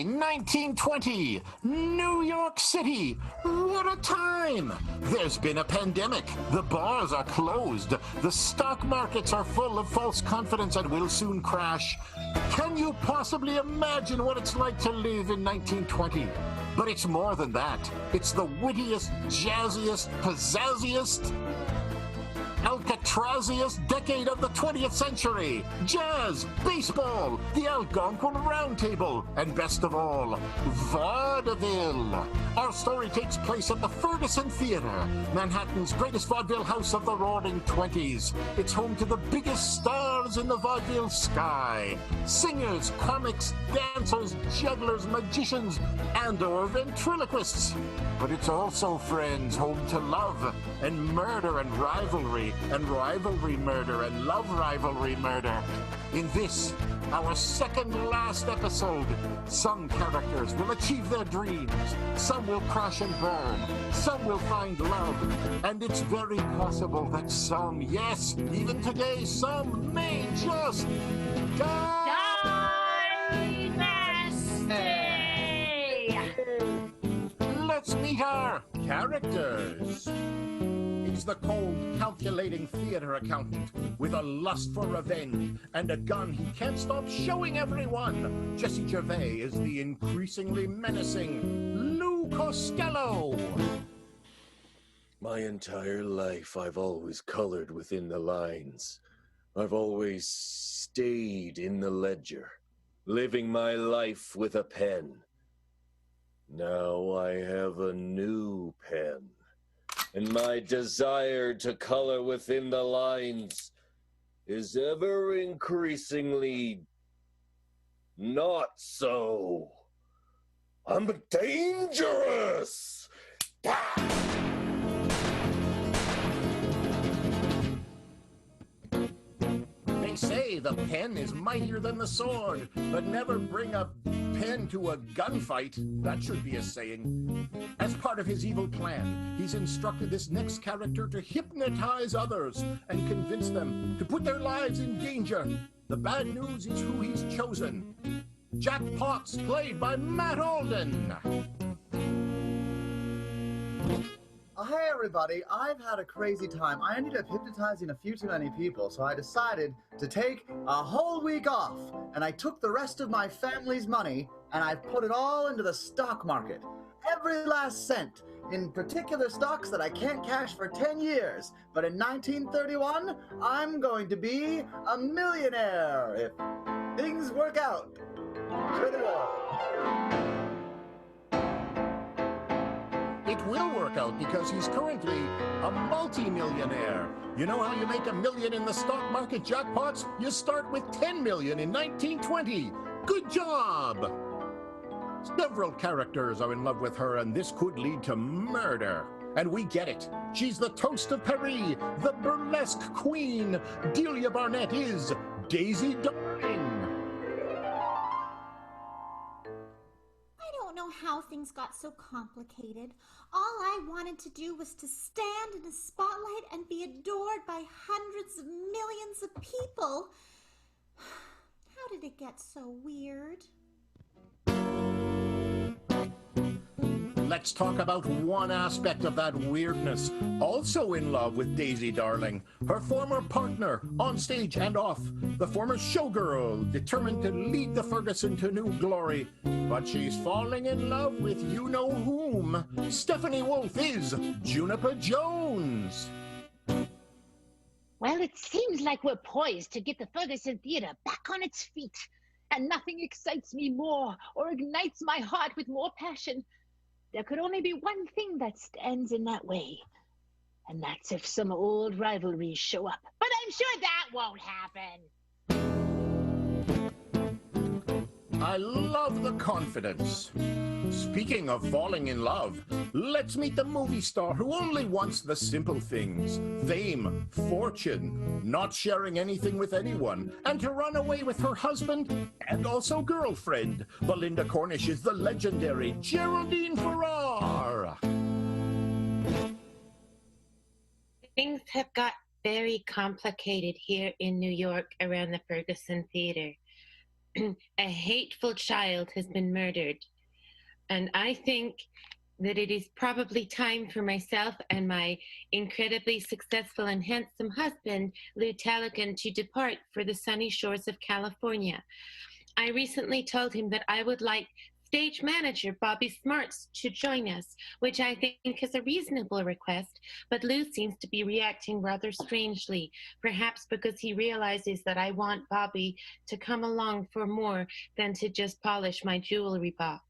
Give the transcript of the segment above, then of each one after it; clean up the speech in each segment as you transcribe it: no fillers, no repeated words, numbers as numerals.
May 1920, New York City. What a time! There's been a pandemic. The bars are closed. The stock markets are full of false confidence and will soon crash. Can you possibly imagine what it's like to live in 1920? But it's more than that. It's the wittiest, jazziest, pizzazziest, Alcatraziest decade of the 20th century. Jazz, baseball, the Algonquin Round Table, and best of all, Vaudeville. Our story takes place at the Ferguson Theatre, Manhattan's greatest vaudeville house of the roaring 20s. It's home to the biggest stars in the vaudeville sky. Singers, comics, dancers, jugglers, magicians, and/or ventriloquists. But it's also, friends, home to love and murder and rivalry murder and love rivalry murder. In this, our second last episode, some characters will achieve their dreams, some will crash and burn, some will find love, and it's very possible that some, yes, even today, some may just die. DieNasty! Let's meet our characters. He's the cold, calculating theater accountant with a lust for revenge and a gun he can't stop showing everyone. Jesse Gervais is the increasingly menacing Lou Costello. My entire life, I've always colored within the lines. I've always stayed in the ledger, living my life with a pen. Now I have a new pen. And my desire to color within the lines is ever increasingly not so. I'm dangerous! They say the pen is mightier than the sword, but never bring a pen to a gunfight. That should be a saying. As part of his evil plan, he's instructed this next character to hypnotize others and convince them to put their lives in danger. The bad news is who he's chosen. Jack Potts, played by Matt Alden. Hey everybody, I've had a crazy time. I ended up hypnotizing a few too many people, so I decided to take a whole week off. And I took the rest of my family's money and I put it all into the stock market. Every last cent, in particular stocks that I can't cash for 10 years. But in 1931, I'm going to be a millionaire if things work out. Sure they will. It will work out because he's currently a multi-millionaire. You know how you make $1 million in the stock market jackpots? You start with $10 million in 1920. Good job! Several characters are in love with her, and this could lead to murder. And we get it. She's the toast of Paris, the burlesque queen. Delia Barnett is Daisy Darling. I don't know how things got so complicated. All I wanted to do was to stand in a spotlight and be adored by hundreds of millions of people. How did it get so weird? Let's talk about one aspect of that weirdness. Also in love with Daisy Darling, her former partner, on stage and off. The former showgirl, determined to lead the Ferguson to new glory. But she's falling in love with you-know-whom. Stephanie Wolfe is Juniper Jones. Well, it seems like we're poised to get the Ferguson Theatre back on its feet. And nothing excites me more or ignites my heart with more passion. There could only be one thing that stands in that way, and that's if some old rivalries show up. But I'm sure that won't happen. I love the confidence. Speaking of falling in love, let's meet the movie star who only wants the simple things. Fame, fortune, not sharing anything with anyone, and to run away with her husband and also girlfriend. Belinda Cornish is the legendary Geraldine Farrar. Things have got very complicated here in New York around the Ferguson Theatre. a hateful child has been murdered. And I think that it is probably time for myself and my incredibly successful and handsome husband, Lou Taligan, to depart for the sunny shores of California. I recently told him that I would like stage manager Bobby Smarts to join us, which I think is a reasonable request, but Lou seems to be reacting rather strangely, perhaps because he realizes that I want Bobby to come along for more than to just polish my jewelry box.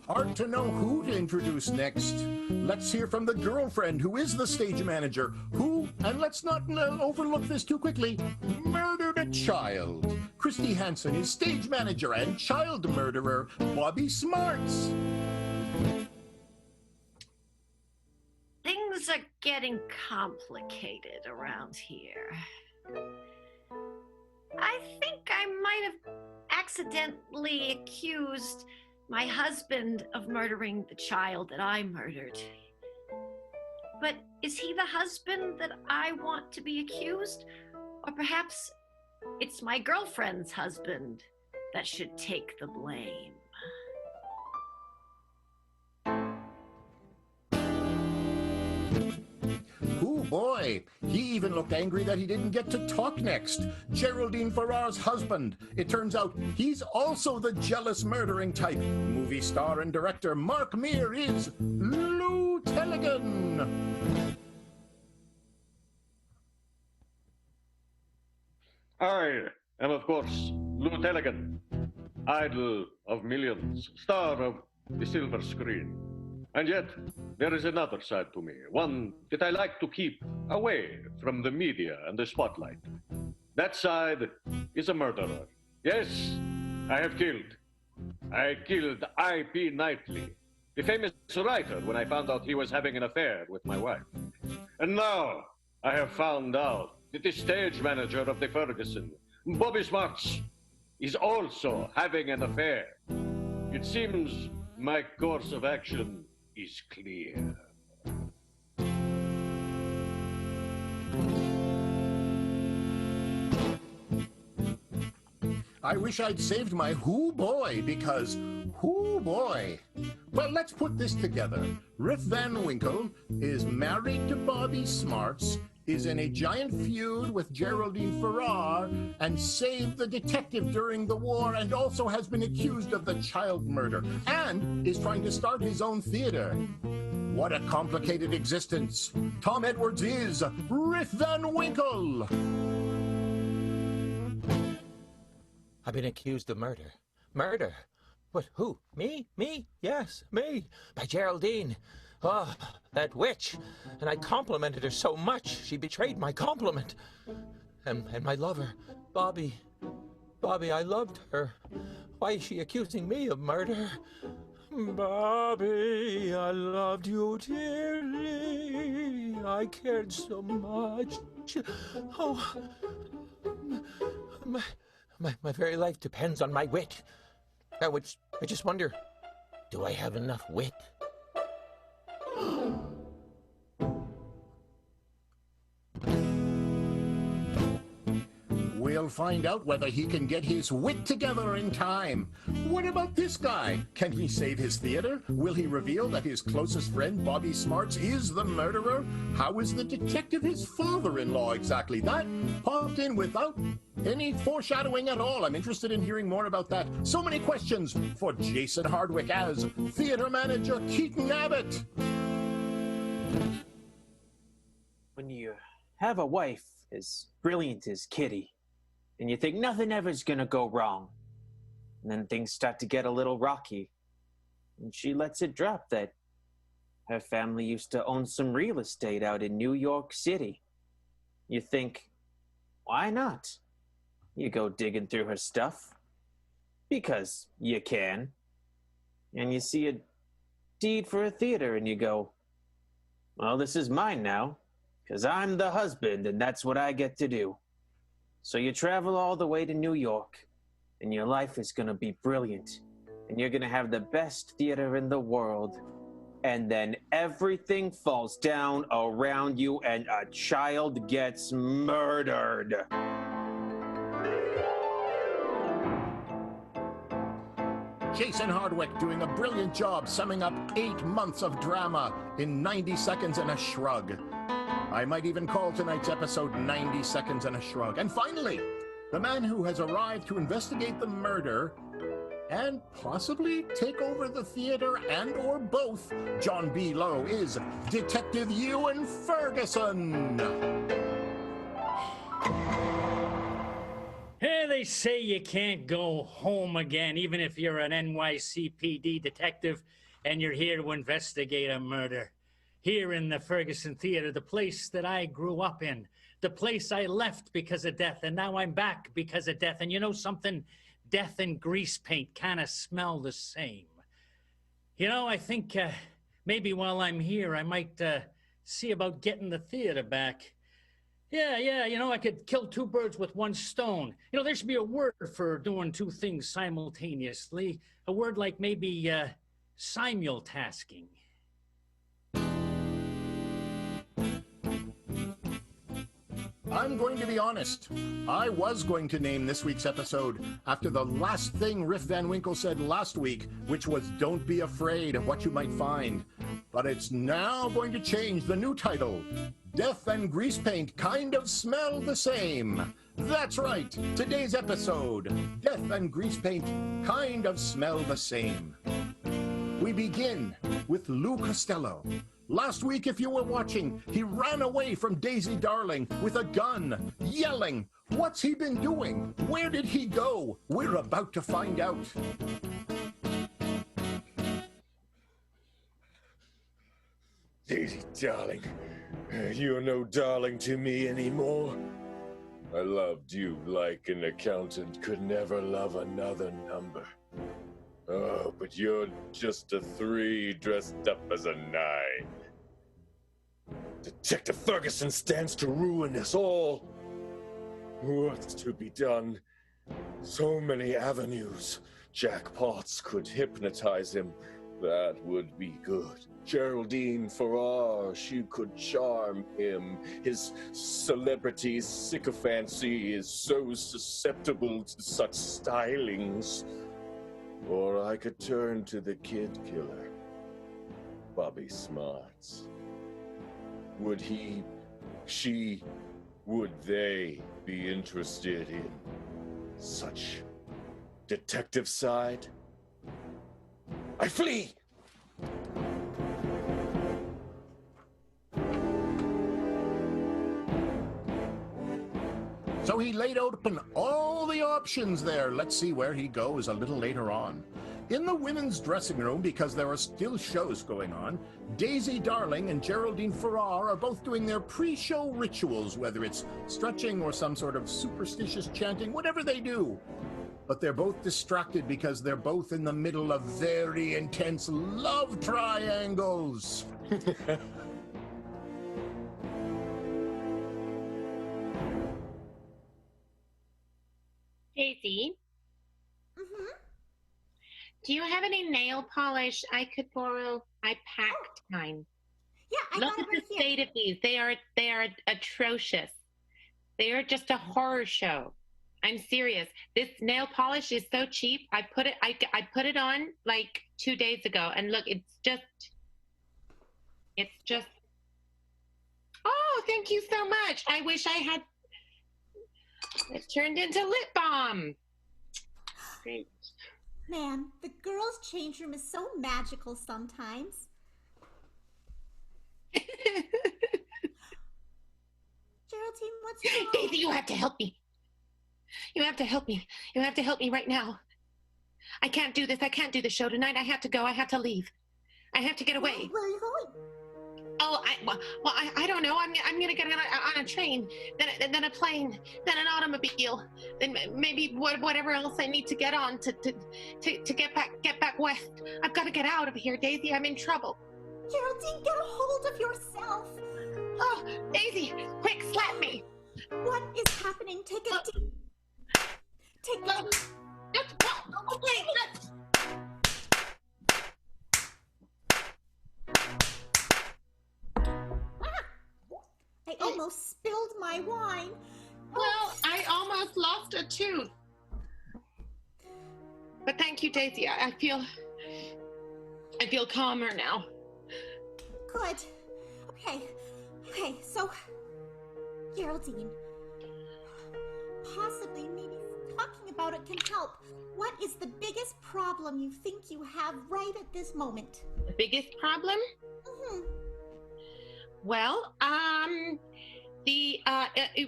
Hard to know who to introduce next. Let's hear from the girlfriend who is the stage manager, who, and let's not overlook this too quickly, murdered a child. Christy Hansen is stage manager and child murderer Bobby Smarts. Things are getting complicated around here. I think I might have accidentally accused my husband of murdering the child that I murdered. But is he the husband that I want to be accused? Or perhaps it's my girlfriend's husband that should take the blame. Oh boy, he even looked angry that he didn't get to talk next. Geraldine Farrar's husband. It turns out he's also the jealous murdering type. Movie star and director Mark Meir is Lou Taligan. I am, of course, Lou Taligan, idol of millions, star of the silver screen. And yet, there is another side to me, one that I like to keep away from the media and the spotlight. That side is a murderer. Yes, I have killed. I killed I.P. Knightley, the famous writer, when I found out he was having an affair with my wife. And now I have found out that the stage manager of the Ferguson, Bobby Smarts, is also having an affair. It seems my course of action is clear. I wish I'd saved my whoo boy, because whoo boy. Well, let's put this together. Rip Van Winkle is married to Bobby Smarts, is in a giant feud with Geraldine Farrar, and saved the detective during the war, and also has been accused of the child murder, and is trying to start his own theater. What a complicated existence. Tom Edwards is Rip Van Winkle. I've been accused of murder. Murder? But who? Me? Me? Yes, me. By Geraldine. Oh, that witch. And I complimented her so much, she betrayed my compliment. And my lover, Bobby. Bobby, I loved her. Why is she accusing me of murder? Bobby, I loved you dearly. I cared so much. Oh, my very life depends on my wit. I just wonder, do I have enough wit? We'll find out whether he can get his wit together in time. What about this guy? Can he save his theater? Will he reveal that his closest friend, Bobby Smarts, is the murderer? How is the detective his father-in-law exactly? That popped in without any foreshadowing at all. I'm interested in hearing more about that. So many questions for Jason Hardwick as theater manager Keaton Abbott. When you have a wife as brilliant as Kitty, and you think nothing ever's gonna go wrong, and then things start to get a little rocky, and she lets it drop that her family used to own some real estate out in New York City. You think, why not? You go digging through her stuff, because you can, and you see a deed for a theater, and you go, well, this is mine now, because I'm the husband, and that's what I get to do. So you travel all the way to New York, and your life is going to be brilliant, and you're going to have the best theater in the world. and then everything falls down around you and a child gets murdered. Jason Hardwick doing a brilliant job summing up 8 months of drama in 90 seconds and a shrug. I might even call tonight's episode 90 Seconds and a Shrug. And finally, the man who has arrived to investigate the murder and possibly take over the theater and or both, John B. Lowe, is Detective Ewan Ferguson. Hey, they say you can't go home again, even if you're an NYCPD detective and you're here to investigate a murder. Here in the Ferguson Theatre, the place that I grew up in, the place I left because of death, and now I'm back because of death. And you know something? Death and grease paint kind of smell the same. You know, I think maybe while I'm here, I might see about getting the theater back. Yeah, you know, I could kill 2 birds with 1 stone. You know, there should be a word for doing 2 things simultaneously. A word like maybe simultasking. I'm going to be honest. I was going to name this week's episode after the last thing Riff Van Winkle said last week, which was "Don't be afraid of what you might find." But it's now going to change. The new title, Death and Grease Paint Kind of Smell the Same. That's right. Today's episode, Death and Grease Paint Kind of Smell the Same. We begin with Lou Costello. Last week, if you were watching, he ran away from Daisy Darling with a gun, yelling. What's he been doing? Where did he go? We're about to find out. Daisy, darling, you're no darling to me anymore. I loved you like an accountant could never love another number. Oh, but you're just a 3 dressed up as a 9. Detective Ferguson stands to ruin us all. What's to be done? So many avenues. Jackpots could hypnotize him. That would be good. Geraldine Farrar, she could charm him. His celebrity sycophancy is so susceptible to such stylings. Or I could turn to the kid killer, Bobby Smarts. Would he, she, would they be interested in such detective side? I flee! So he laid open all the options there. Let's see where he goes a little later on. In the women's dressing room, because there are still shows going on, Daisy Darling and Geraldine Farrar are both doing their pre-show rituals, whether it's stretching or some sort of superstitious chanting, whatever they do. But they're both distracted because they're both in the middle of very intense love triangles. Daisy, Mm-hmm. do you have any nail polish I could borrow? I packed mine. Yeah, I Look got at it right the here. state of these. They are atrocious. They are just a horror show. I'm serious. This nail polish is so cheap. I put it on like 2 days ago, and look, it's just. Oh, thank you so much. I wish I had. It turned into lip balm. Great. Man, the girls' change room is so magical sometimes. Geraldine, what's wrong? Daisy, you have to help me. You have to help me. You have to help me right now. I can't do this. I can't do the show tonight. I have to go. I have to leave. I have to get away. Where are you going? Oh, I don't know. I'm gonna get on a train, then a plane, then an automobile, then maybe whatever else I need to get on to get back west. I've got to get out of here, Daisy. I'm in trouble. Geraldine, get a hold of yourself. Oh, Daisy, quick, slap me. What is happening? Take a deep. Take a deep. almost spilled my wine. Well, I almost lost a tooth. But thank you, Daisy. I feel calmer now. Good. Okay, so, Geraldine, possibly maybe talking about it can help. What is the biggest problem you think you have right at this moment? The biggest problem? Mm-hmm. Well,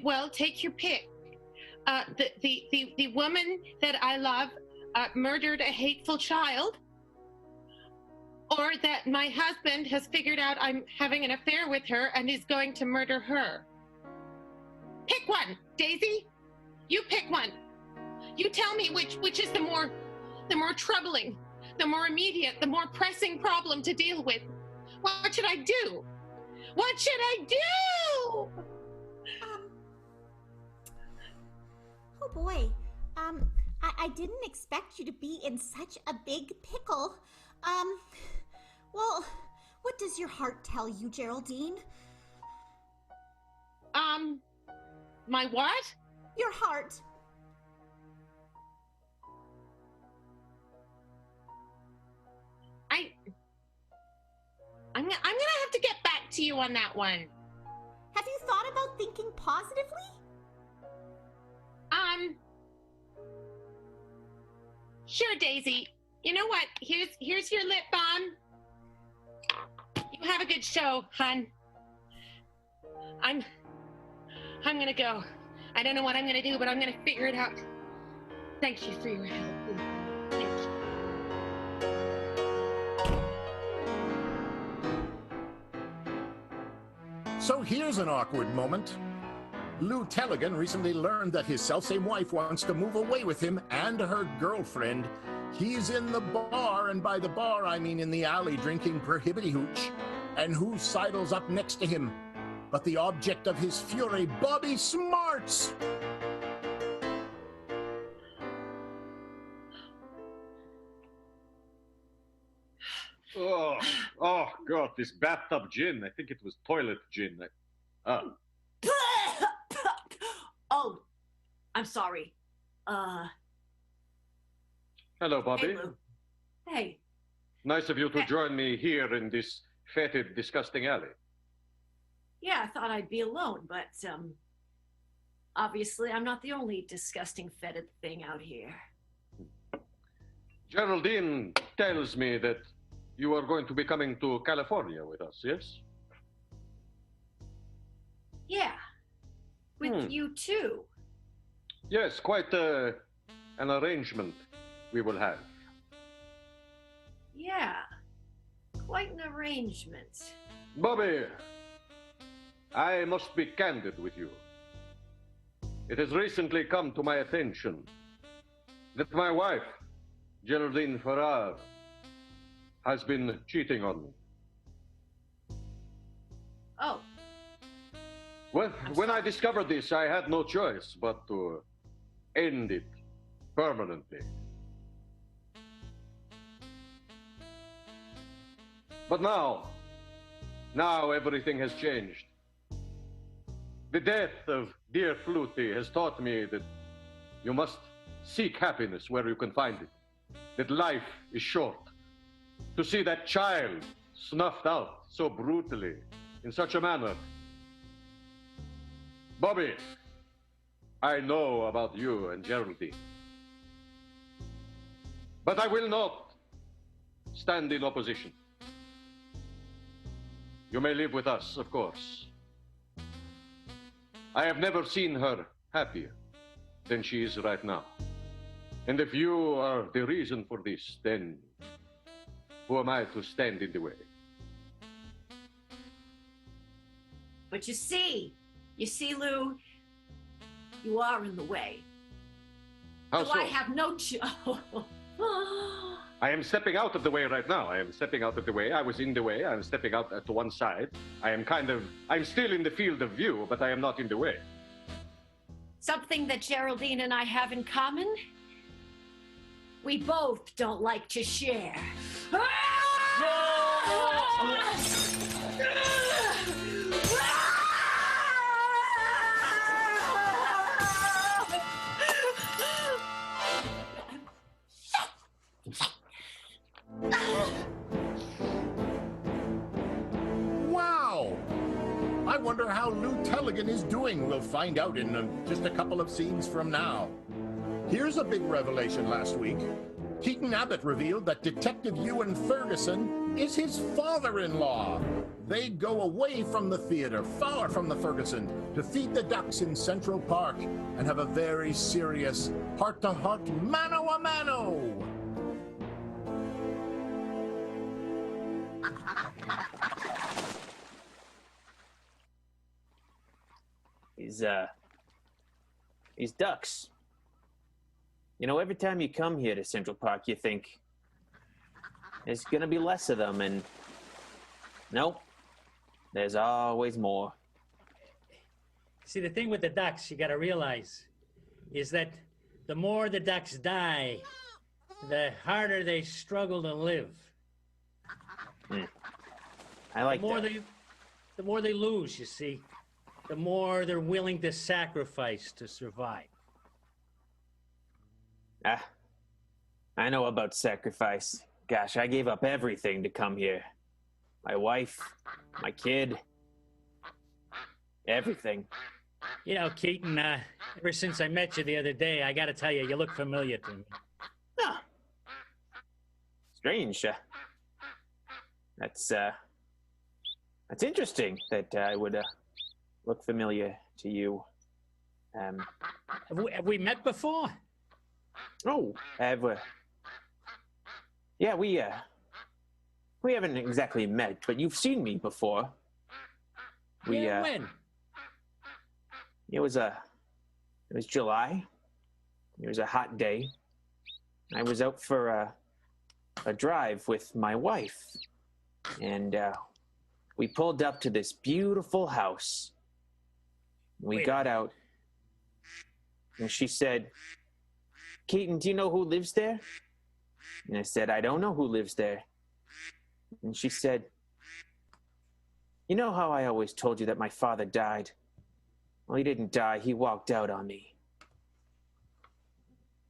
well, take your pick. The woman that I love murdered a hateful child, or that my husband has figured out I'm having an affair with her and is going to murder her. Pick one, Daisy. You pick one. You tell me which is the more troubling, the more immediate, the more pressing problem to deal with. What should I do? What should I do? Oh boy. I didn't expect you to be in such a big pickle. Well, what does your heart tell you, Geraldine? My what? Your heart. I'm gonna have to get back to you on that one. Have you thought about thinking positively? Sure, Daisy. You know what? Here's your lip balm. You have a good show, hon. I'm gonna go. I don't know what I'm gonna do, but I'm gonna figure it out. Thank you for your help. Thank you. So here's an awkward moment. Lou Tellegen recently learned that his selfsame wife wants to move away with him and her girlfriend. He's in the bar, and by the bar I mean in the alley, drinking prohibity hooch. And who sidles up next to him but the object of his fury, Bobby Smarts? Oh, God, this bathtub gin. I think it was toilet gin. Oh, I'm sorry. Hello, Bobby. Hey, Lou. Hey. Nice of you to join me here in this fetid, disgusting alley. Yeah, I thought I'd be alone, but, obviously I'm not the only disgusting, fetid thing out here. Geraldine tells me that you are going to be coming to California with us, yes? Yeah. With you, too. Yes, quite an arrangement we will have. Yeah. Quite an arrangement. Bobby, I must be candid with you. It has recently come to my attention that my wife, Geraldine Farrar, has been cheating on me. Oh. Well, when I discovered this, I had no choice but to end it permanently. But now everything has changed. The death of dear Flutie has taught me that you must seek happiness where you can find it, that life is short. To see that child snuffed out so brutally, in such a manner. Bobby, I know about you and Geraldine. But I will not stand in opposition. You may live with us, of course. I have never seen her happier than she is right now. And if you are the reason for this, then who am I to stand in the way? But you see, Lou, you are in the way. How so? I have no I am stepping out of the way right now. I am stepping out of the way. I was in the way. I'm stepping out to one side. I'm still in the field of view, but I am not in the way. Something that Geraldine and I have in common? We both don't like to share. wonder how Lou Tellegen is doing. We'll find out in just a couple of scenes from now. Here's a big revelation last week. Keaton Abbott revealed that Detective Ewan Ferguson is his father-in-law. They go away from the theater, far from the Ferguson, to feed the ducks in Central Park and have a very serious heart-to-heart mano-a-mano. These ducks. You know, every time you come here to Central Park, you think there's gonna be less of them, and nope, there's always more. See, the thing with the ducks, you gotta realize, is that the more the ducks die, the harder they struggle to live. I like that. The more they lose, you see, the more they're willing to sacrifice to survive. I know about sacrifice. Gosh, I gave up everything to come here. My wife, my kid, everything. You know, Keaton, ever since I met you the other day, I gotta tell you, you look familiar to me. Ah, strange. That's interesting that I would look familiar to you. Have we met before? Oh, yeah, we haven't exactly met, but you've seen me before. When? It was July. It was a hot day. I was out for a drive with my wife, and we pulled up to this beautiful house. We got out, and she said, "Keaton, do you know who lives there?" And I said, "I don't know who lives there." And she said, "You know how I always told you that my father died? Well, he didn't die. He walked out on me.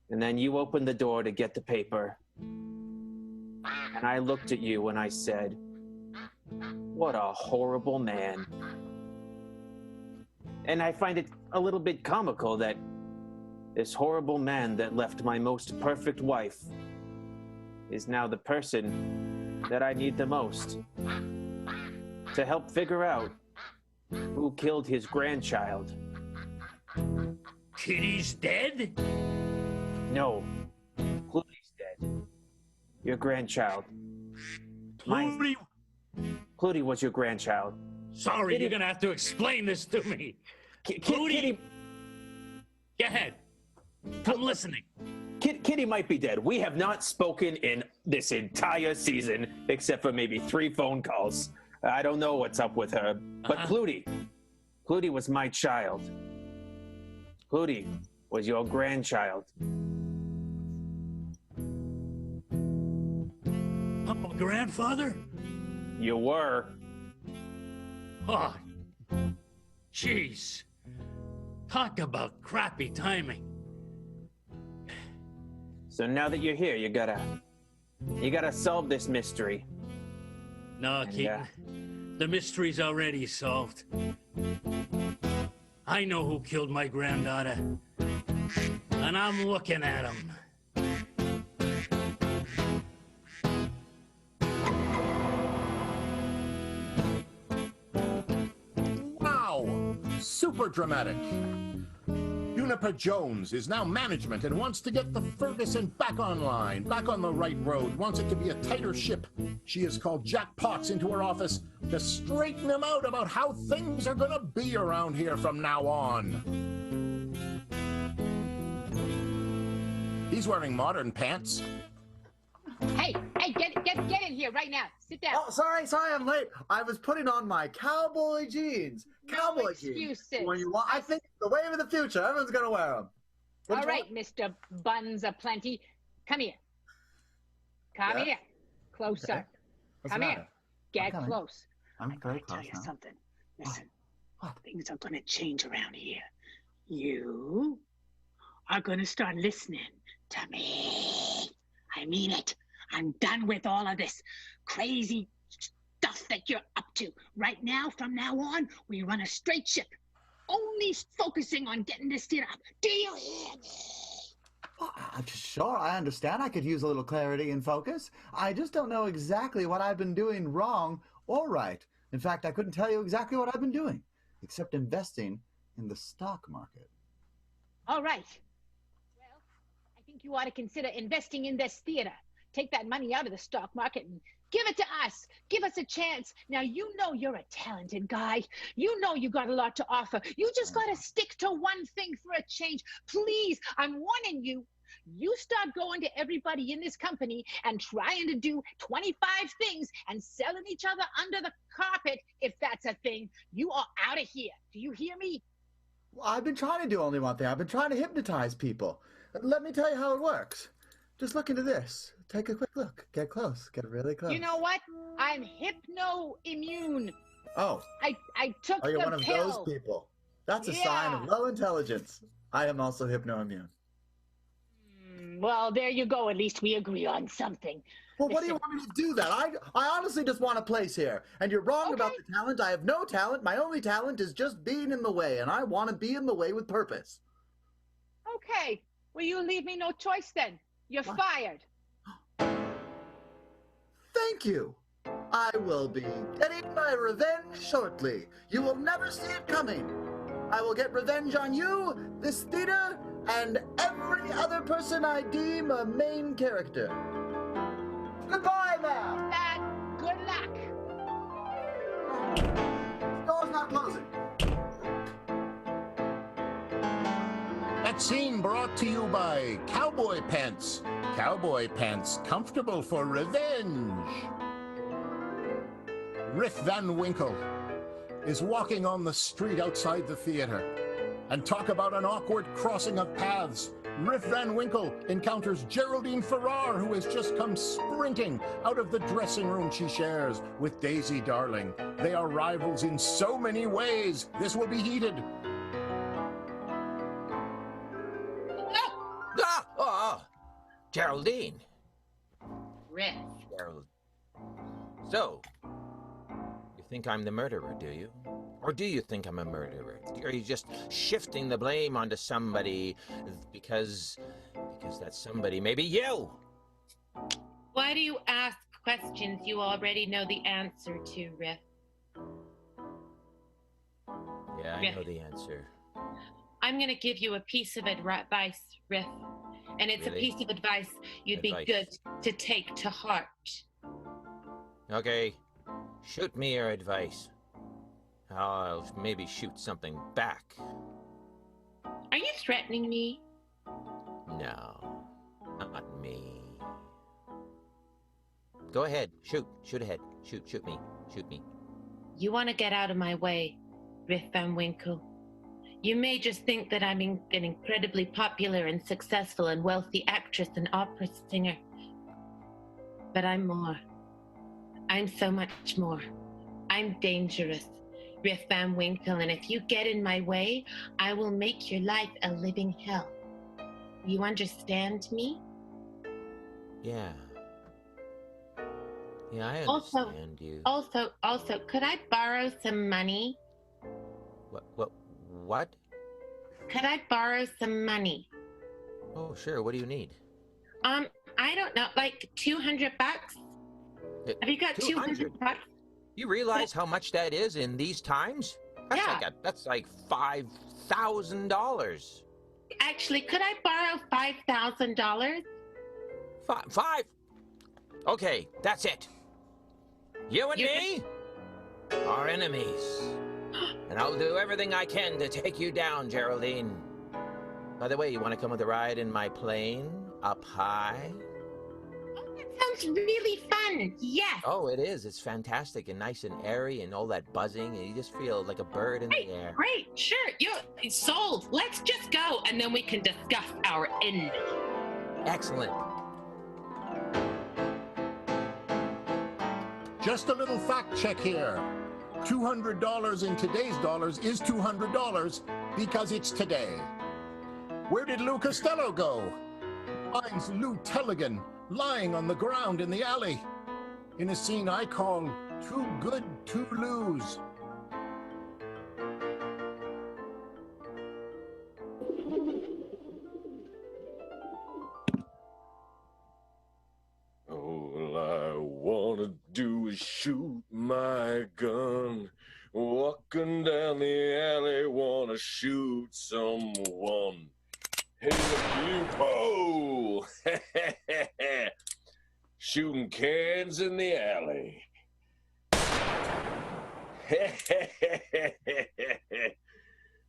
And then you opened the door to get the paper. And I looked at you and I said, what a horrible man." And I find it a little bit comical that this horrible man that left my most perfect wife is now the person that I need the most to help figure out who killed his grandchild. Kitty's dead? No, Clutie's dead. Your grandchild. Clutie? Clutie was your grandchild. Sorry, Kitty, you're gonna have to explain this to me. Clutie? Go ahead. I'm listening. Kitty might be dead. We have not spoken in this entire season, except for maybe 3 phone calls. I don't know what's up with her. But Clutie was my child. Clutie was your grandchild. I'm a grandfather? You were. Oh, jeez. Talk about crappy timing. So now that you're here, you gotta solve this mystery. No, Keaton. The mystery's already solved. I know who killed my granddaughter. And I'm looking at him. Wow! Super dramatic. Juniper Jones is now management and wants to get the Ferguson back online, back on the right road, wants it to be a tighter ship. She has called Jack Potts into her office to straighten him out about how things are gonna be around here from now on. He's wearing modern pants. Hey, get in here right now. Sit down. Oh, sorry, I'm late. I was putting on my cowboy jeans. Cowboy excuses. Jeans. When you want, I think the wave of the future. Everyone's gonna wear them. All right, Mr. Buns Aplenty, come here. Come here. Closer. Okay. Come here. Get close. I'm very close. Tell you now. something. Listen. What? Things are gonna change around here. You are gonna start listening to me. I mean it. I'm done with all of this crazy stuff that you're up to. Right now, from now on, we run a straight ship, only focusing on getting this theater up. Do you hear me? Sure, I understand. I could use a little clarity and focus. I just don't know exactly what I've been doing wrong or right. In fact, I couldn't tell you exactly what I've been doing, except investing in the stock market. All right. Well, I think you ought to consider investing in this theater. Take that money out of the stock market and give it to us. Give us a chance. Now, you know you're a talented guy. You know you got a lot to offer. You just got to stick to one thing for a change. Please, I'm warning you. You start going to everybody in this company and trying to do 25 things and selling each other under the carpet, if that's a thing. You are out of here. Do you hear me? Well, I've been trying to do only one thing. I've been trying to hypnotize people. Let me tell you how it works. Just look into this. Take a quick look. Get close. Get really close. You know what? I'm hypno-immune. Oh. I took the pill. Oh, you're one of those people. That's a sign of low intelligence. I am also hypno-immune. Well, there you go. At least we agree on something. Well, what do you want me to do then? I honestly just want a place here. And you're wrong about the talent. I have no talent. My only talent is just being in the way. And I want to be in the way with purpose. Okay. Well, you leave me no choice then. You're fired. Thank you. I will be getting my revenge shortly. You will never see it coming. I will get revenge on you, this theater, and every other person I deem a main character. Goodbye, ma'am. Good luck. The door's not closing. That scene brought to you by Cowboy Pants. Cowboy Pants, comfortable for revenge. Rip Van Winkle is walking on the street outside the theater. And talk about an awkward crossing of paths. Rip Van Winkle encounters Geraldine Farrar, who has just come sprinting out of the dressing room she shares with Daisy Darling. They are rivals in so many ways. This will be heated. Geraldine. Rip. Gerald. So, you think I'm the murderer, do you? Or do you think I'm a murderer? Are you just shifting the blame onto somebody because that somebody may be you? Why do you ask questions you already know the answer to, Riff? Yeah, I know the answer. I'm going to give you a piece of advice, Riff. And it's a piece of advice you'd be good to take to heart. Okay, shoot me your advice. I'll maybe shoot something back. Are you threatening me? No, not me. Go ahead, shoot ahead. Shoot me. You want to get out of my way, Riff Van Winkle. You may just think that I'm an incredibly popular and successful and wealthy actress and opera singer. But I'm more. I'm so much more. I'm dangerous, Riff Van Winkle, and if you get in my way, I will make your life a living hell. You understand me? Yeah. Yeah, I understand you. Also, could I borrow some money? What? Could I borrow some money? Oh, sure. What do you need? I don't know, like $200? Have you got 200 bucks? You realize how much that is in these times? That's like $5,000. Actually, could I borrow $5,000? Five? Okay, that's it. You and me are enemies. And I'll do everything I can to take you down, Geraldine. By the way, you want to come with a ride in my plane up high? Oh, that sounds really fun. Yes. Oh, it is. It's fantastic and nice and airy and all that buzzing, and you just feel like a bird in the air. Great. Sure. You're sold. Let's just go, and then we can discuss our ending. Excellent. Just a little fact check here. $200 in today's dollars is $200 because it's today. Where did Lou Costello go? Finds Lou Tellegen lying on the ground in the alley in a scene I call Too good to lose. All I wanna do is shoot my gun. Walking down the alley, wanna shoot someone. Hey, you! Oh! Shooting cans in the alley.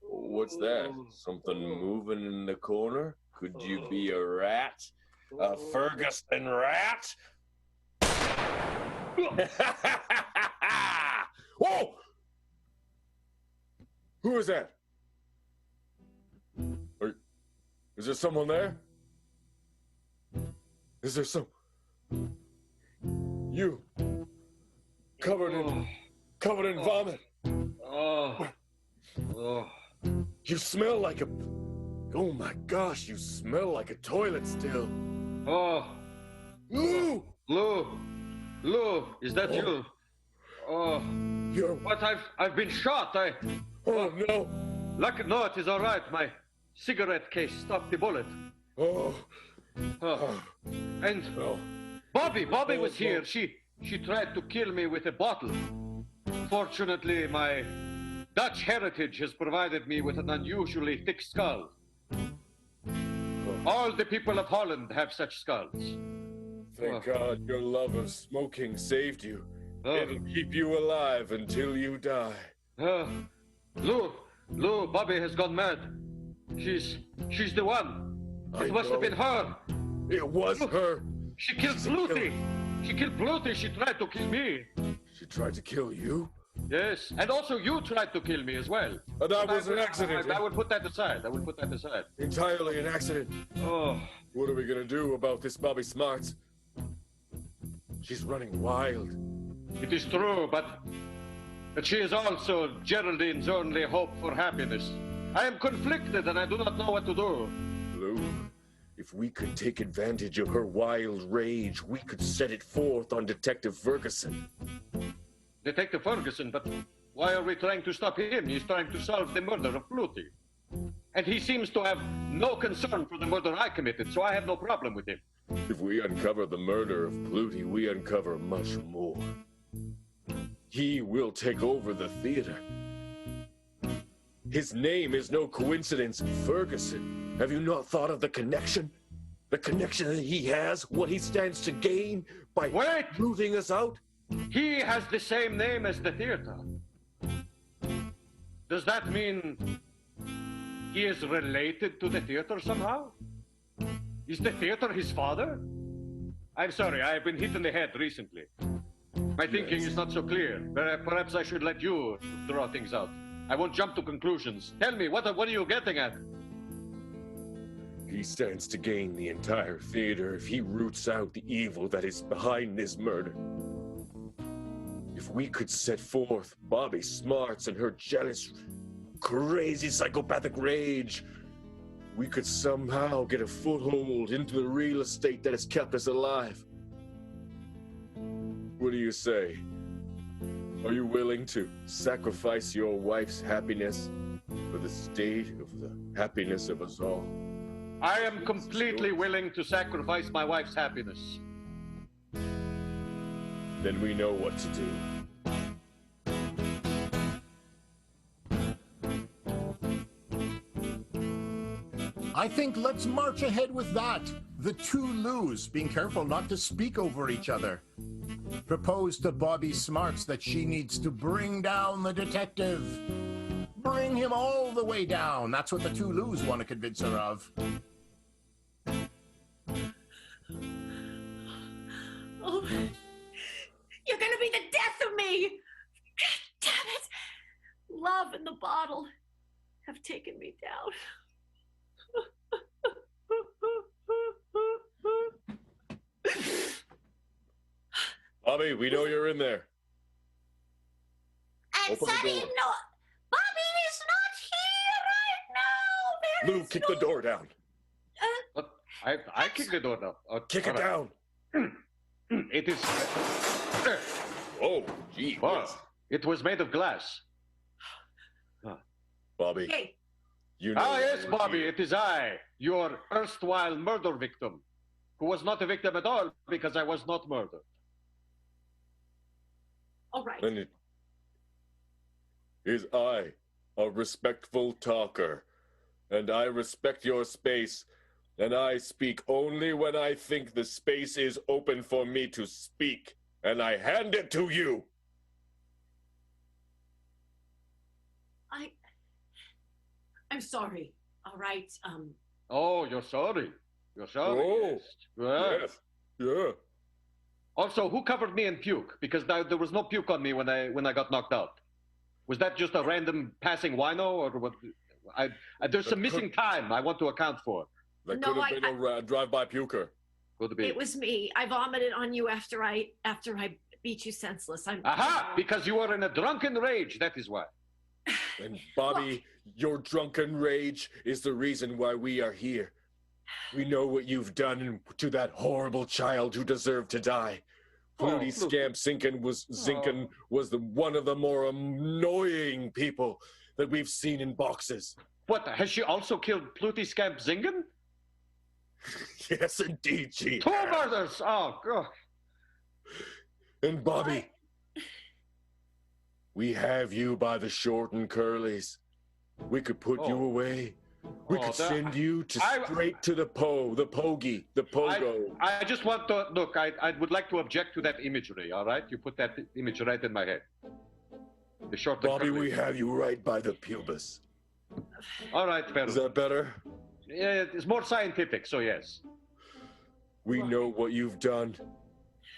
What's that? Something moving in the corner? Could you be a rat? A Ferguson rat? Whoa! Who is that? Is there someone there? Is there some... You... Covered in vomit. Oh. You smell like a... Oh my gosh, you smell like a toilet still. Oh. Lou! Lou, is that you? Oh. You're... What, I've been shot. Oh, no. No, it is all right. My cigarette case stopped the bullet. Oh. And Bobby was here. She tried to kill me with a bottle. Fortunately, my Dutch heritage has provided me with an unusually thick skull. All the people of Holland have such skulls. Thank God your love of smoking saved you. It'll keep you alive until you die. Lou, Bobby has gone mad. She's the one. It must have been her. It was her. She killed Pluty. She killed Pluty. She tried to kill me. She tried to kill you? Yes, and also you tried to kill me as well. That was an accident. I will put that aside. Entirely an accident. Oh. What are we gonna do about this Bobby Smarts? She's running wild. It is true, but she is also Geraldine's only hope for happiness. I am conflicted and I do not know what to do. Lou, if we could take advantage of her wild rage, we could set it forth on Detective Ferguson. Detective Ferguson, but why are we trying to stop him? He's trying to solve the murder of Pluty. And he seems to have no concern for the murder I committed, so I have no problem with him. If we uncover the murder of Pluty, we uncover much more. He will take over the theater. His name is no coincidence, Ferguson. Have you not thought of the connection? The connection that he has, what he stands to gain by rooting us out? He has the same name as the theater. Does that mean he is related to the theater somehow? Is the theater his father? I'm sorry, I have been hit in the head recently. My thinking is not so clear. Perhaps I should let you draw things out. I won't jump to conclusions. Tell me, what are you getting at? He stands to gain the entire theater if he roots out the evil that is behind this murder. If we could set forth Bobby Smarts and her jealous, crazy psychopathic rage, we could somehow get a foothold into the real estate that has kept us alive. What do you say? Are you willing to sacrifice your wife's happiness for the state of the happiness of us all? I am completely willing to sacrifice my wife's happiness. Then we know what to do. I think let's march ahead with that. The two Lous, being careful not to speak over each other. Propose to Bobby Smarts that she needs to bring down the detective. Bring him all the way down. That's what the two Lous want to convince her of. Oh, you're gonna be the death of me! God damn it! Love and the bottle have taken me down. Bobby, we know you're in there. I'm sorry, no. Bobby is not here right now. Lou, kick the door down. I kick the door down. Kick it down. It is... Oh, gee. Oh, it was made of glass. Bobby. Hey, You know Yes, we're Bobby, here. it is I, your erstwhile murder victim, who was not a victim at all because I was not murdered. all right. And it is I, a respectful talker, and I respect your space, and I speak only when I think the space is open for me to speak, and I hand it to you. I'm sorry. All right. Oh, you're sorry. You're sorry. Oh, Yes. yes. Yeah. Also, who covered me in puke? Because there was no puke on me when I got knocked out. Was that just a random passing wino, or what? There's some missing time I want to account for. That No, could have been a drive-by puker. Could be. It was me. I vomited on you after I beat you senseless. Aha! Because you were in a drunken rage. That is why. And Bobby, your drunken rage is the reason why we are here. We know what you've done to that horrible child who deserved to die. Flutie Scamp Zinken was one of the more annoying people that we've seen in boxes. What? Has she also killed Pluty Scamp Zingen? Yes, indeed, she Two has. murders! Oh, God. And Bobby, we have you by the short and curlies. We could put you away. We could send you straight to the pogo. I just want to, look, I would like to object to that imagery, all right? You put that image right in my head. The short and Bobby, curly. we have you right by the pubis. All right, fair Is enough. that better? Yeah, it's more scientific, so yes. We know what you've done.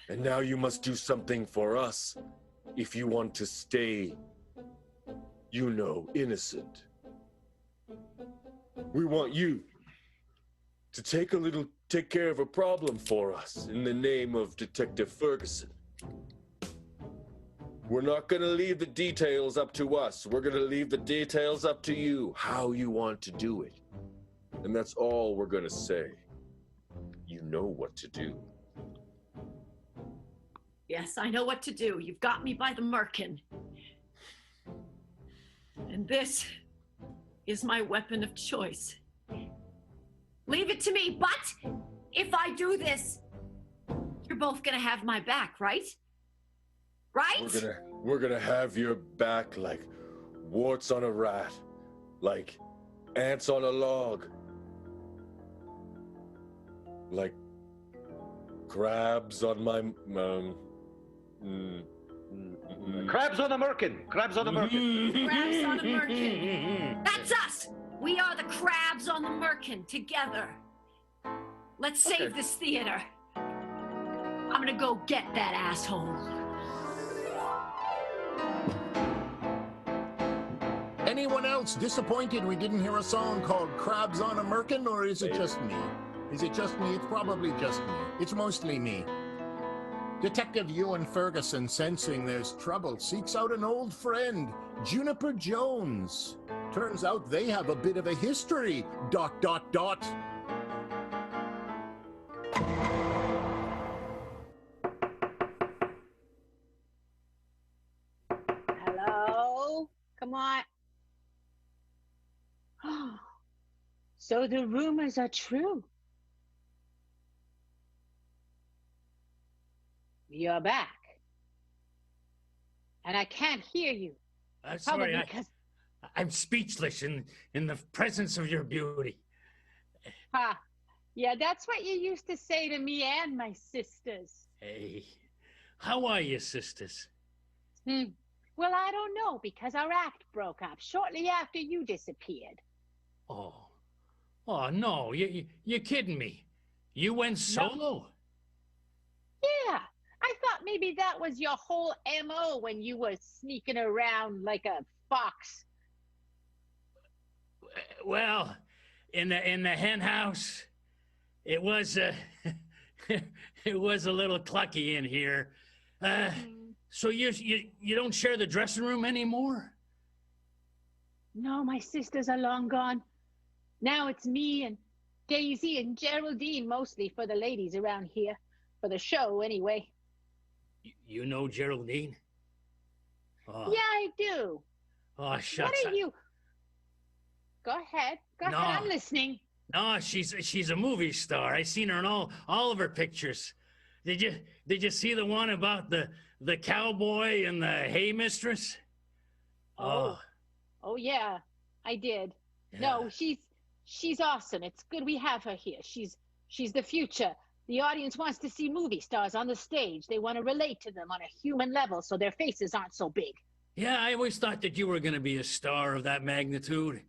And now you must do something for us if you want to stay, innocent. We want you to take care of a problem for us in the name of Detective Ferguson. We're not going to leave the details up to us. We're going to leave the details up to you, how you want to do it. And that's all we're going to say. You know what to do. Yes, I know what to do. You've got me by the merkin. And this is my weapon of choice. Leave it to me, but if I do this, you're both gonna have my back, right? Right? We're gonna have your back like warts on a rat, like ants on a log, like crabs on my Crabs on a merkin. Crabs on a merkin. Crabs on a merkin. That's us. We are the crabs on the merkin together. Let's save this theater. I'm gonna go get that asshole. Anyone else disappointed we didn't hear a song called Crabs on a Merkin, or is it just me? Is it just me? It's probably just me. It's mostly me. Detective Ewan Ferguson, sensing there's trouble, seeks out an old friend, Juniper Jones. Turns out they have a bit of a history, ... Hello? Come on. So the rumors are true. You're back. And I can't hear you. Sorry, Probably because... I'm speechless in the presence of your beauty. Ha. Yeah, that's what you used to say to me and my sisters. Hey, how are you, sisters? Well, I don't know, because our act broke up shortly after you disappeared. Oh no, you're kidding me. You went solo? Yeah, I thought maybe that was your whole MO when you were sneaking around like a fox. Well, in the hen house, it was it was a little clucky in here. So you don't share the dressing room anymore? No, my sisters are long gone. Now it's me and Daisy and Geraldine mostly for the ladies around here. For the show, anyway. You know Geraldine? Oh. Yeah, I do. Oh, shucks. What are you? Go ahead. Go ahead. I'm listening. No, she's a movie star. I seen her in all of her pictures. Did you see the one about the cowboy and the hay mistress? Oh yeah, I did. Yeah. No, she's awesome. It's good we have her here. She's the future. The audience wants to see movie stars on the stage. They want to relate to them on a human level so their faces aren't so big. Yeah, I always thought that you were going to be a star of that magnitude.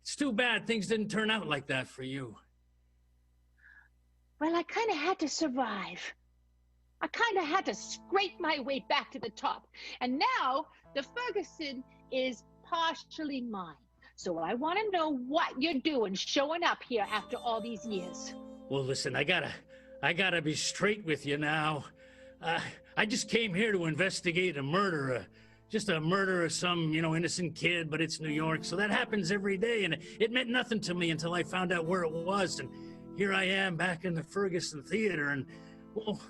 It's too bad things didn't turn out like that for you. Well, I kind of had to survive. I kind of had to scrape my way back to the top. And now the Ferguson is partially mine. So I want to know what you're doing showing up here after all these years. Well, listen, I gotta be straight with you now. I just came here to investigate a murder, just a murder of some, innocent kid, but it's New York, so that happens every day, and it meant nothing to me until I found out where it was, and here I am back in the Ferguson Theatre, and, well,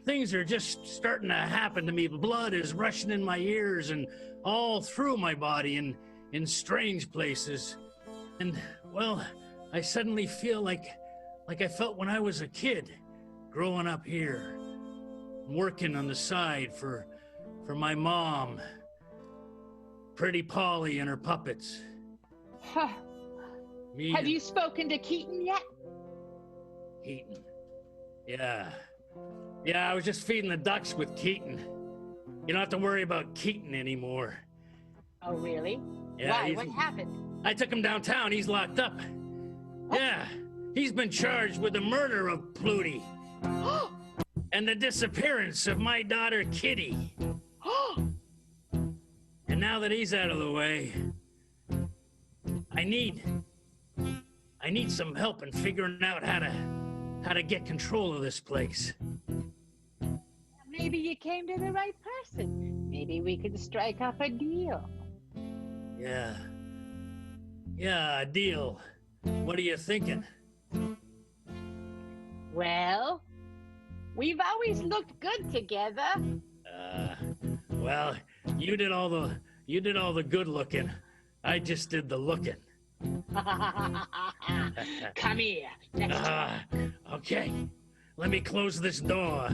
things are just starting to happen to me. Blood is rushing in my ears and all through my body and in strange places. And, well, I suddenly feel like I felt when I was a kid, growing up here, working on the side for my mom, Pretty Polly and her puppets. Huh. Have you spoken to Keaton yet? Keaton? Yeah, I was just feeding the ducks with Keaton. You don't have to worry about Keaton anymore. Oh, really? Yeah, why? What happened? I took him downtown. He's locked up. Oh. Yeah, he's been charged with the murder of Pluty. And the disappearance of my daughter, Kitty. And now that he's out of the way, I need some help in figuring out how to get control of this place. Maybe you came to the right person. Maybe we could strike up a deal. Yeah, a deal. What are you thinking? Well, we've always looked good together. Well, you did all the good looking. I just did the looking. Come here. Okay. Let me close this door.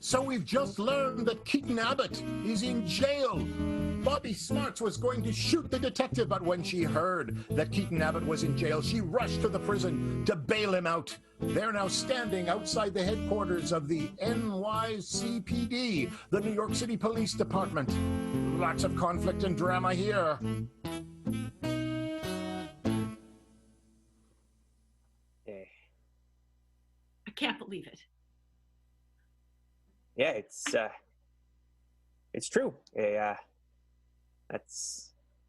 So we've just learned that Keaton Abbott is in jail. Bobby Smarts was going to shoot the detective, but when she heard that Keaton Abbott was in jail, she rushed to the prison to bail him out. They're now standing outside the headquarters of the NYCPD, the New York City Police Department. Lots of conflict and drama here. I can't believe it. Yeah, it's true.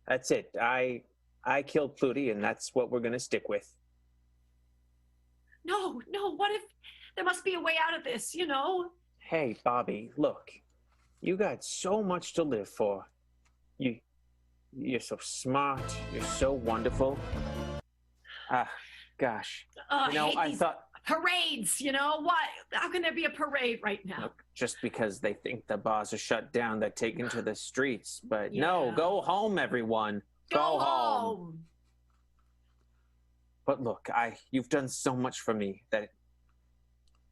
That's it. I killed Pluty, and that's what we're gonna stick with. No, what if there must be a way out of this, Hey, Bobby, look, you got so much to live for. You're so smart. You're so wonderful. Gosh. I thought parades, what? How can there be a parade right now? Look, just because they think the bars are shut down, they're taken to the streets. But no, go home, everyone. Go home. But look, you've done so much for me that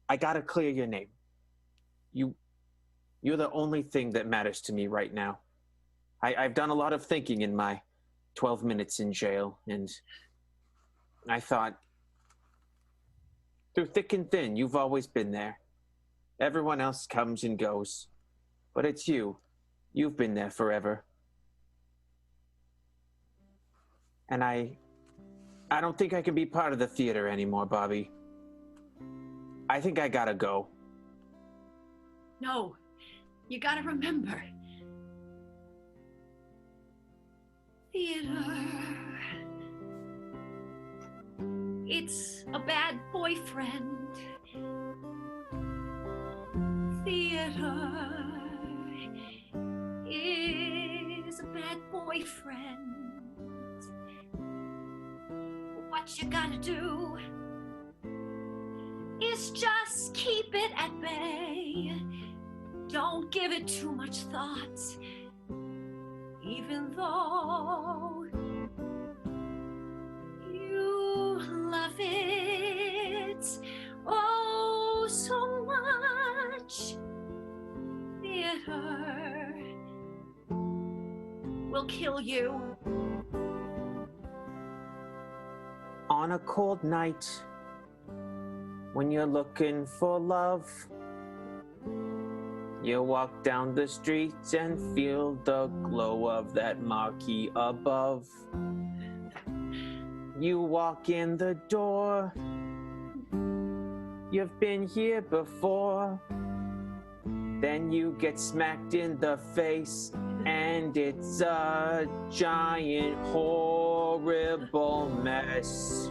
I gotta clear your name. You're the only thing that matters to me right now. I've done a lot of thinking in my 12 minutes in jail, and I thought, through thick and thin, you've always been there. Everyone else comes and goes, but it's you. You've been there forever. And I don't think I can be part of the theater anymore, Bobby. I think I gotta go. No, you gotta remember. Theater. It's a bad boyfriend. Theater is a bad boyfriend. what you gotta do is just keep it at bay. Don't give it too much thought, even though you love it oh so much. Theater will kill you. On a cold night, when you're looking for love, you walk down the streets and feel the glow of that marquee above. You walk in the door, you've been here before. Then you get smacked in the face, and it's a giant, horrible mess.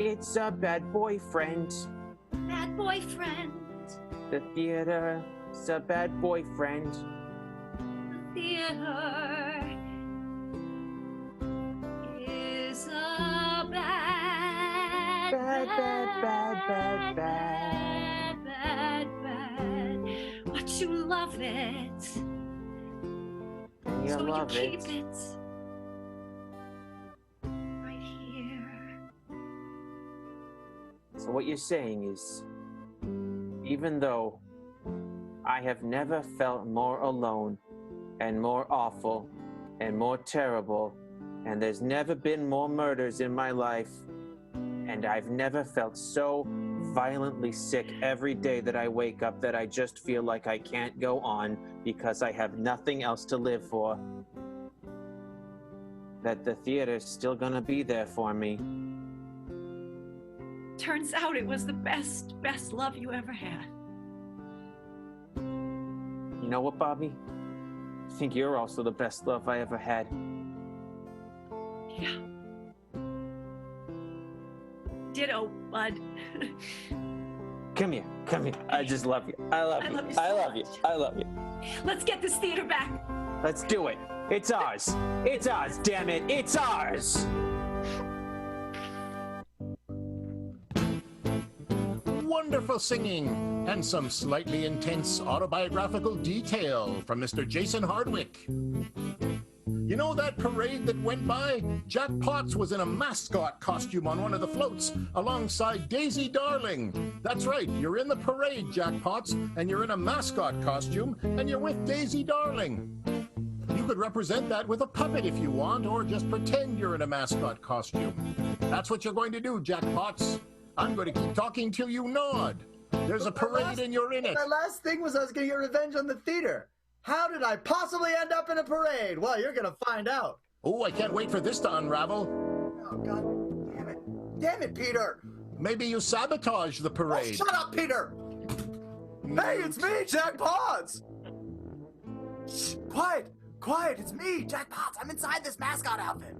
It's a bad boyfriend. Bad boyfriend. The theater's a bad boyfriend. The theater is a bad, bad. But you love it. You so love you it. keep it right here. So what you're saying is, even though I have never felt more alone and more awful and more terrible, and there's never been more murders in my life, and I've never felt so violently sick every day that I wake up that I just feel like I can't go on because I have nothing else to live for, that the theater's still gonna be there for me. Turns out it was the best love you ever had. You know what, Bobby? I think you're also the best love I ever had. Yeah. Ditto, bud. Come here. I just love you. I love you. So I love you. much. I love you. Let's get this theater back. Let's do it. It's ours. It's ours, damn it. It's ours. Wonderful singing and some slightly intense autobiographical detail from Mr. Jason Hardwick. You know that parade that went by? Jack Potts was in a mascot costume on one of the floats alongside Daisy Darling. That's right, you're in the parade, Jack Potts, and you're in a mascot costume, and you're with Daisy Darling. You could represent that with a puppet if you want, or just pretend you're in a mascot costume. That's what you're going to do, Jack Potts. I'm going to keep talking till you nod. There's a parade and you're in it. My last thing was I was going to get revenge on the theater. How did I possibly end up in a parade? Well, you're going to find out. Oh, I can't wait for this to unravel. Oh, God damn it. Damn it, Peter. Maybe you sabotage the parade. Oh, shut up, Peter. Hey, it's me, Jack Potts. Shh, quiet. It's me, Jack Potts. I'm inside this mascot outfit.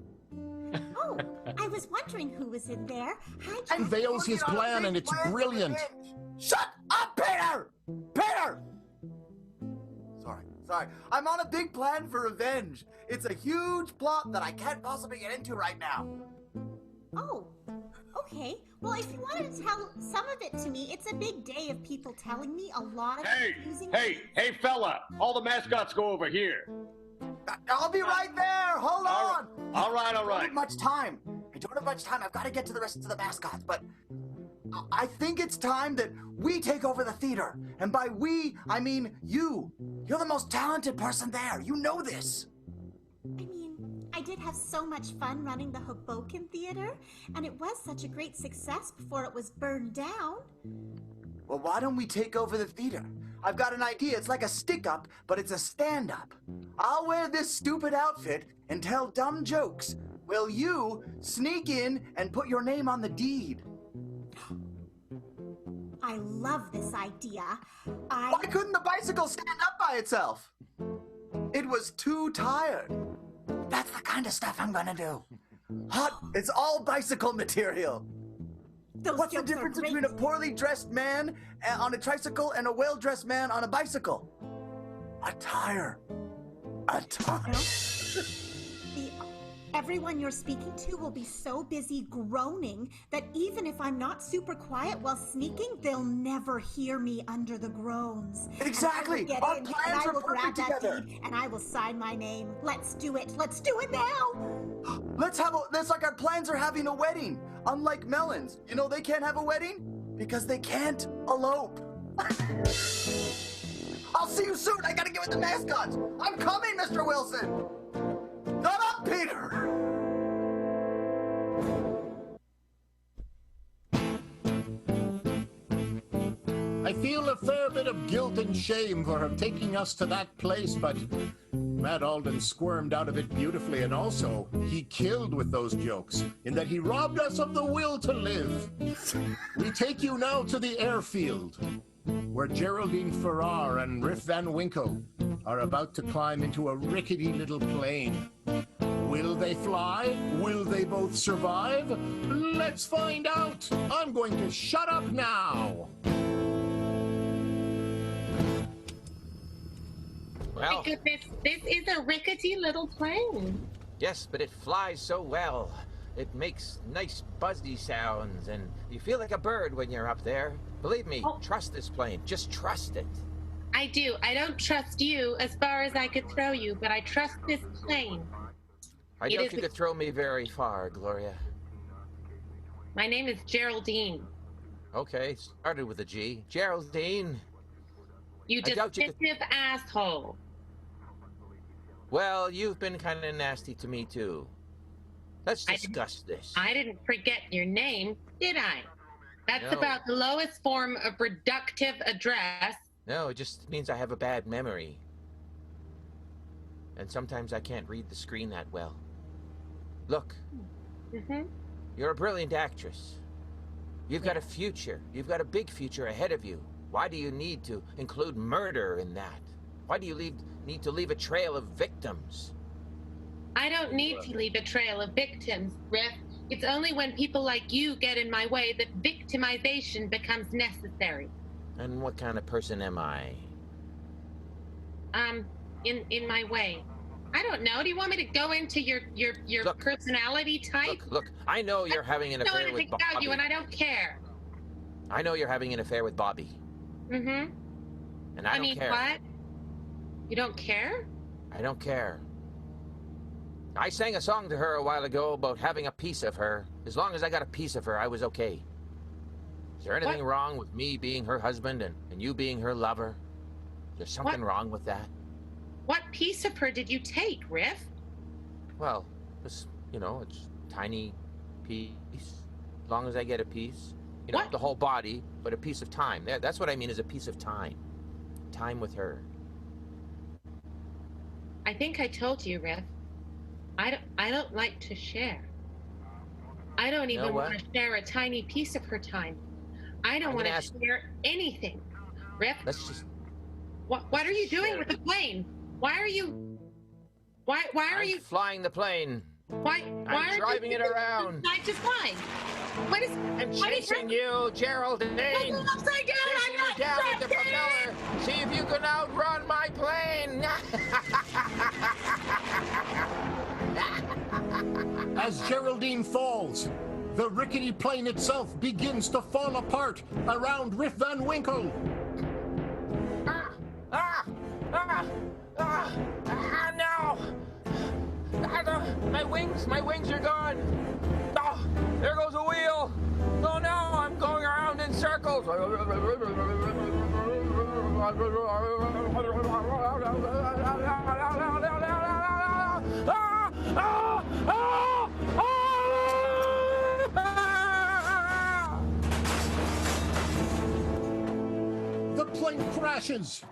Oh, I was wondering who was in there. Hi, Jack. Unveils his plan, and it's brilliant. Shut up, Peter! Peter! Sorry. I'm on a big plan for revenge. It's a huge plot that I can't possibly get into right now. Oh, okay. Well, if you wanted to tell some of it to me, it's a big day of people telling me a lot of confusing Hey, fella! All the mascots go over here. I'll be right there. Hold on. All right. I don't have much time. I've got to get to the rest of the mascots, but I think it's time that we take over the theater. And by we, I mean you. You're the most talented person there. You know this. I mean, I did have so much fun running the Hoboken Theater, and it was such a great success before it was burned down. Well, why don't we take over the theater? I've got an idea. It's like a stick-up, but it's a stand-up. I'll wear this stupid outfit and tell dumb jokes. Will you sneak in and put your name on the deed? I love this idea. Why couldn't the bicycle stand up by itself? It was too tired. That's the kind of stuff I'm gonna do. It's all bicycle material. What's the difference between a poorly dressed man on a tricycle and a well-dressed man on a bicycle? A tire. Everyone you're speaking to will be so busy groaning that even if I'm not super quiet while sneaking, they'll never hear me under the groans. Exactly. Our And plans I are will grab perfect that together. deed and I will sign my name. Let's do it. Let's do it now. That's like our plans are having a wedding. Unlike Melons, you know they can't have a wedding because they can't elope. I'll see you soon. I gotta get with the mascots. I'm coming, Mr. Wilson. Shut up, Peter. I feel a fair bit of guilt and shame for him taking us to that place, but Matt Alden squirmed out of it beautifully, and also he killed with those jokes in that he robbed us of the will to live. We take you now to the airfield, where Geraldine Farrar and Riff Van Winkle are about to climb into a rickety little plane. Will they fly? Will they both survive? Let's find out. I'm going to shut up now. My Well, goodness, this is a rickety little plane. yes, but it flies so well. It makes nice buzzy sounds, and you feel like a bird when you're up there. Believe me, trust this plane. Just trust it. I do. I don't trust you as far as I could throw you, but I trust this plane. I doubt you could throw me very far, Gloria. My name is Geraldine. Okay, started with a G. Geraldine. You dismissive asshole. Well, you've been kind of nasty to me, too. Let's discuss this. I didn't forget your name, did I? That's No. about the lowest form of reductive address. No, it just means I have a bad memory. And sometimes I can't read the screen that well. Look, you're a brilliant actress. You've got a future. You've got a big future ahead of you. Why do you need to include murder in that? Why do you need to leave a trail of victims? I don't need to leave a trail of victims, Riff. It's only when people like you get in my way that victimization becomes necessary. And what kind of person am I? In my way. I don't know. Do you want me to go into your personality type? Look, I know you're having an affair with Bobby. About you, and I don't care. I know you're having an affair with Bobby. Mm-hmm. And I don't care. What? You don't care? I don't care. I sang a song to her a while ago about having a piece of her. As long as I got a piece of her, I was okay. Is there anything wrong with me being her husband and you being her lover? Is there something wrong with that? What piece of her did you take, Riff? Well, it's a tiny piece. As long as I get a piece. Not the whole body, but a piece of time. That's what I mean is a piece of time. Time with her. I think I told you, Riff. I don't like to share. I don't even want to share a tiny piece of her time. I don't want to share anything. Riff, let's just... What are you doing with the plane? Why are you... Why are you... flying the plane. Why I'm driving it around. I just fine. What is... I'm chasing you, Geraldine. Upside down. Chasing you down with the propeller. See if you can outrun my plane. As Geraldine falls, the rickety plane itself begins to fall apart around Riff Van Winkle. No! My wings are gone. Oh, there goes a wheel. Oh no, I'm going around in circles. The plane crashes,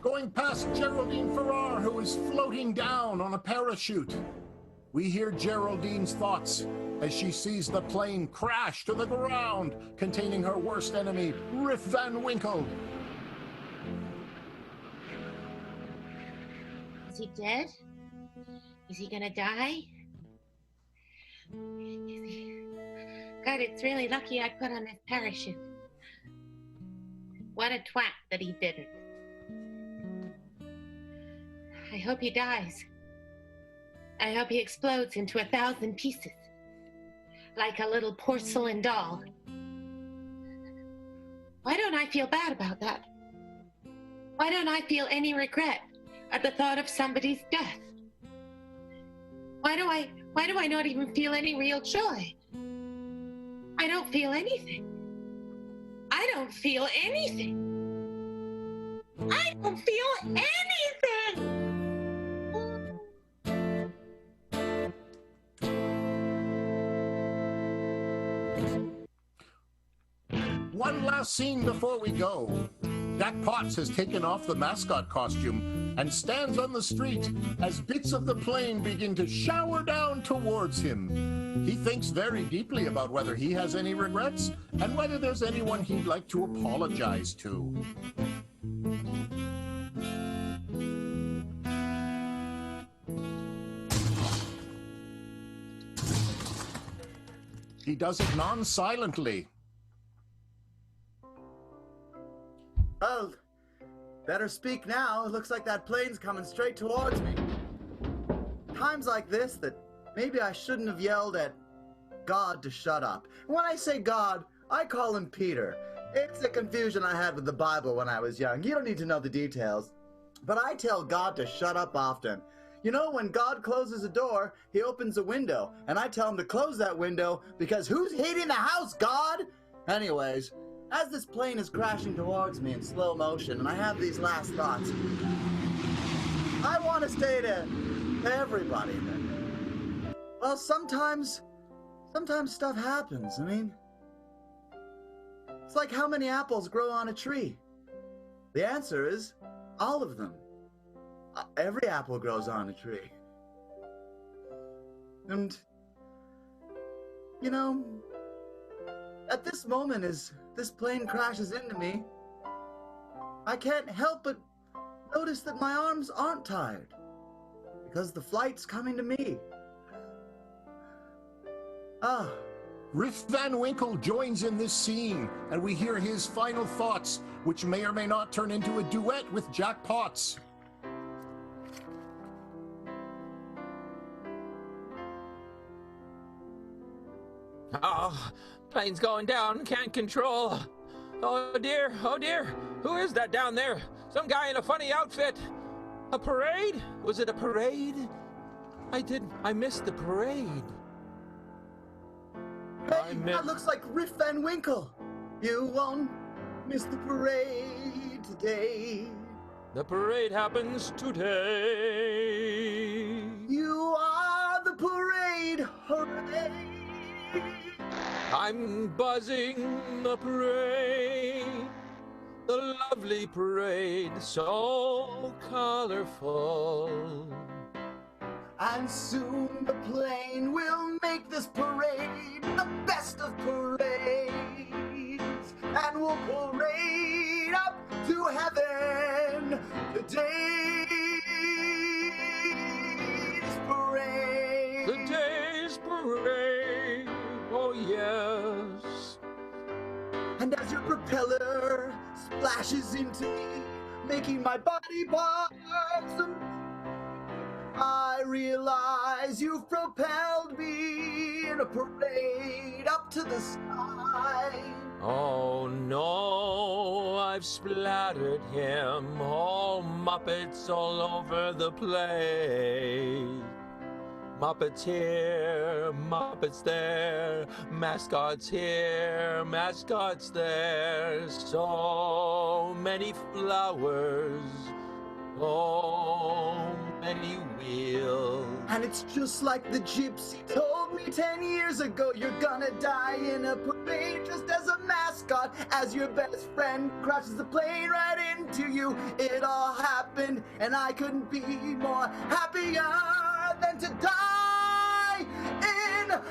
going past Geraldine Farrar, who is floating down on a parachute. We hear Geraldine's thoughts as she sees the plane crash to the ground, containing her worst enemy, Riff Van Winkle. Is he dead? Is he gonna die? God, it's really lucky I put on this parachute. What a twat that he didn't. I hope he dies. I hope he explodes into 1,000 pieces, like a little porcelain doll. Why don't I feel bad about that? Why don't I feel any regret at the thought of somebody's death? Why do I not even feel any real joy? I don't feel anything. I don't feel anything. I don't feel anything. One last scene before we go. Jack Potts has taken off the mascot costume and stands on the street as bits of the plane begin to shower down towards him. He thinks very deeply about whether he has any regrets and whether there's anyone he'd like to apologize to. He does it non-silently. Well, better speak now. It looks like that plane's coming straight towards me. Times like this that maybe I shouldn't have yelled at God to shut up. When I say God, I call him Peter. It's a confusion I had with the Bible when I was young. You don't need to know the details. But I tell God to shut up often. You know, when God closes a door, he opens a window. And I tell him to close that window because who's heating the house, God? Anyways, as this plane is crashing towards me in slow motion, and I have these last thoughts, I want to say to everybody that, well, sometimes stuff happens. I mean, it's like how many apples grow on a tree? The answer is all of them. Every apple grows on a tree. And, you know, at this moment, as this plane crashes into me, I can't help but notice that my arms aren't tired, because the flight's coming to me. Ah. Rip Van Winkle joins in this scene, and we hear his final thoughts, which may or may not turn into a duet with Jack Potts. Oh, plane's going down, can't control. Oh dear, who is that down there? Some guy in a funny outfit. A parade? Was it a parade? I missed the parade. Hey, that looks like Rip Van Winkle. You won't miss the parade today. The parade happens today. You are the parade, hooray! I'm buzzing the parade, the lovely parade, so colorful. And soon the plane will make this parade the best of parades. And we'll parade up to heaven today's parade. Today's parade, oh yes. And as your propeller splashes into me, making my body parts, I realize you've propelled me in a parade up to the sky. Oh no, I've splattered him, all Muppets all over the place. Muppets here, Muppets there, mascots here, mascots there, so many flowers, so many wheels. And it's just like the gypsy told me 10 years ago, you're gonna die in a parade just as a mascot, as your best friend crashes the plane right into you. It all happened and I couldn't be more happier than to die in a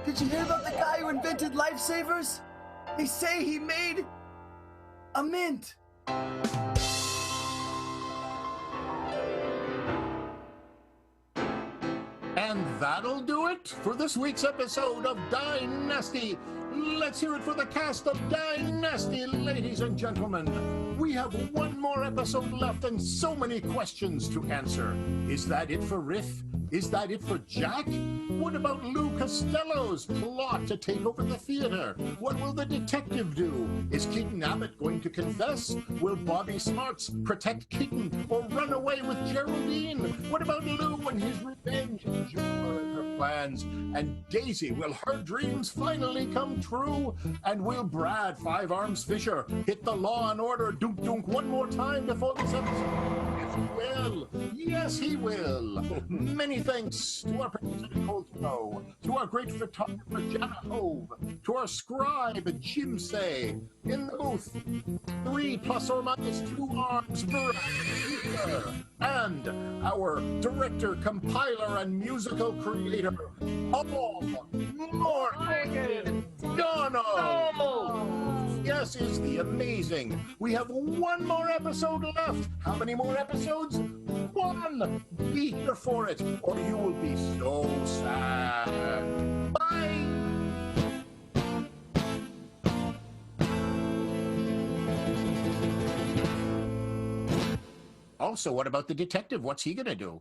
Did you hear about the guy who invented lifesavers? They say he made a mint. And that'll do it for this week's episode of DieNasty. Let's hear it for the cast of DieNasty, ladies and gentlemen. We have one more episode left and so many questions to answer. Is that it for Riff? Is that it for Jack? What about Lou Costello's plot to take over the theater? What will the detective do? Is Keaton Abbott going to confess? Will Bobby Smarts protect Keaton or run away with Geraldine? What about Lou and his revenge? Joy and her plans. And Daisy, will her dreams finally come true? And will Brad Five Arms Fisher hit the Law and Order dunk dunk one more time before this episode? Yes, he will. Yes, he will. Many thanks to our producer Nicole Snow, to our great photographer Jana Hove, to our scribe Jim Say, in the booth, 3 ± 2 arms Veronica, and our director, compiler, and musical creator, Paul Morgan Donald. Yes, is the amazing. We have one more episode left. How many more episodes? 1. Be here for it, or you will be so sad. Bye. Also, what about the detective? What's he gonna do?